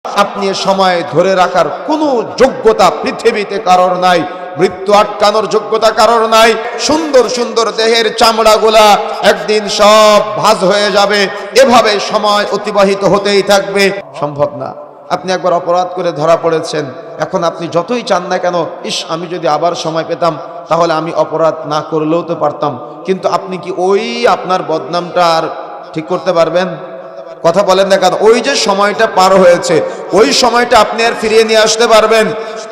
আপনি সময় ধরে রাখার কোনো যোগ্যতা পৃথিবীতে কারোর নাই। মৃত্যু আটকানোর যোগ্যতা কারোর নাই। সুন্দর সুন্দর দেহের চামড়াগুলা একদিন সব ভাঁজ হয়ে যাবে, এভাবে সময় অতিবাহিত হতেই থাকবে। সম্ভব না। আপনি একবার অপরাধ করে ধরা পড়েছেন, এখন আপনি যতই চান না কেন, ইস আমি যদি আবার সময় পেতাম তাহলে আমি অপরাধ না করলেও তো পারতাম, কিন্তু আপনি কি ওই আপনার বদনামটা আর ঠিক করতে পারবেন? কথা বলেন না কেন? ওই যে সময়টা পার হয়েছে, ওই সময়টা আপনি আর ফিরিয়ে নিয়ে আসতে পারবেন?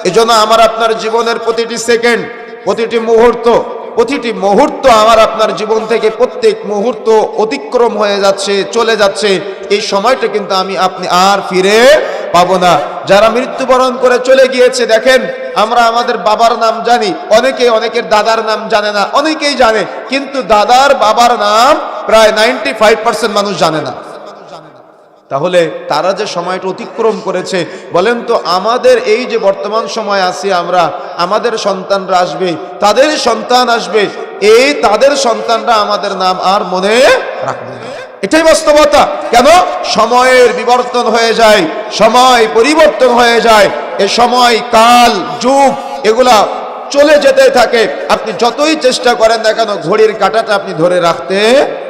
এজন্য আমার আপনার জীবনের প্রতিটি সেকেন্ড, প্রতিটি মুহূর্ত আমার আপনার জীবন থেকে প্রত্যেক মুহূর্ত অতিক্রম হয়ে যাচ্ছে, চলে যাচ্ছে। এই সময়টা কিন্তু আপনি আর ফিরে পাবো না। যারা মৃত্যুবরণ করে চলে গিয়েছে, দেখেন আমরা আমাদের বাবার নাম জানি, অনেকের দাদার নাম জানে না, অনেকেই জানে, কিন্তু দাদার বাবার নাম প্রায় 95% মানুষ জানে না। তাহলে তারা যে সময়টা অতিক্রম করেছে, বলেন তো আমাদের এই যে বর্তমান সময় আছি আমরা, আমাদের সন্তানরা আসবে, তাদের সন্তান আসবে, এই তাদের সন্তানরা আমাদের নাম আর মনে রাখবে না। এটাই বাস্তবতা। কেন? সময়ের বিবর্তন হয়ে যায়, সময় পরিবর্তন হয়ে যায়, এ সময় কাল যুগ এগুলা চলে যেতে থাকে। আপনি যতই চেষ্টা করেন না কেন, ঘড়ির কাঁটাটা আপনি ধরে রাখতে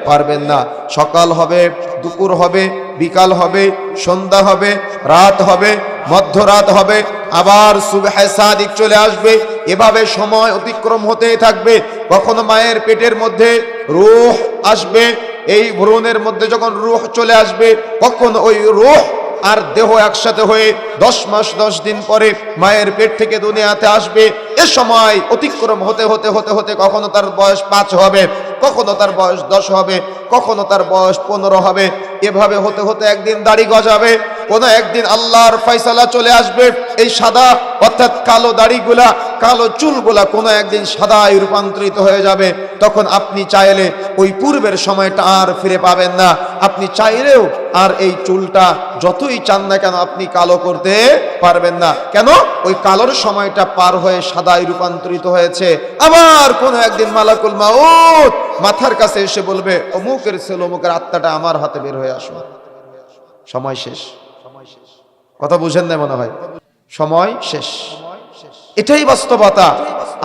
পারবেন না। সকাল হবে, দুপুর হবে, বিকাল হবে, সন্ধ্যা হবে, রাত হবে, মধ্যরাত হবে, আবার সুবহে সাদিক চলে আসবে। এভাবে সময় অতিক্রম হতেই থাকবে। কখনো মায়ের পেটের মধ্যে রূহ আসবে, এই ভ্রূণের মধ্যে যখন রূহ চলে আসবে, কখনো ওই রূহ আর দেহ একসাথে হয়ে 10 মাস 10 দিন পরে মায়ের পেট থেকে দুনিয়াতে আসবে। এ সময় অতিক্রম হতে হতে হতে হতে কখনো তার বয়স 5 হবে, কখনো তার বয়স 10 হবে, কখনো তার বয়স 15 হবে। এভাবে হতে হতে একদিন দাড়ি গজাবে, কোনো একদিন আল্লাহর ফয়সালা চলে আসবে। এই সাদা অর্থাৎ কালো দাড়িগুলা, কালো চুলগুলা কোনো একদিন সাদায় রূপান্তরিত হয়ে যাবে। তখন আপনি চাইলে ওই পূর্বের সময়টা আর ফিরে পাবেন না। আপনি চাইলেও আর এই চুলটা যতই চান না কেন আপনি কালো করতে পারবেন না। কেন? ওই কালোর সময়টা পার হয়ে সাদায় রূপান্তরিত হয়েছে। আবার কোনো একদিন মালাকুল মাউত মাথার কাছে এসে বলবে, অমুকের ছেলে অমুকের আত্মাটা আমার হাতে বের হয়ে আসো। সময় শেষ। কথা বুঝেন না মনে হয়? সময় শেষ, এটাই বাস্তবতা।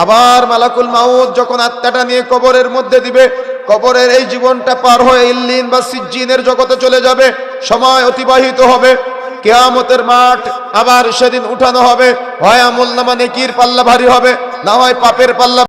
আবার মালাকুল মাউত যখন আত্মাটা নিয়ে কবরের মধ্যে দিবে, কবরের এই জীবনটা পার হয়ে ইল্লিন বা সিজ্জিনের জগতে চলে যাবে। সময় অতিবাহিত হবে, কিয়ামতের মাঠ আবার সেদিন উঠানো হবে। হয় আমল নামা নেকির পাল্লা ভারী হবে, না হয় পাপের পাল্লা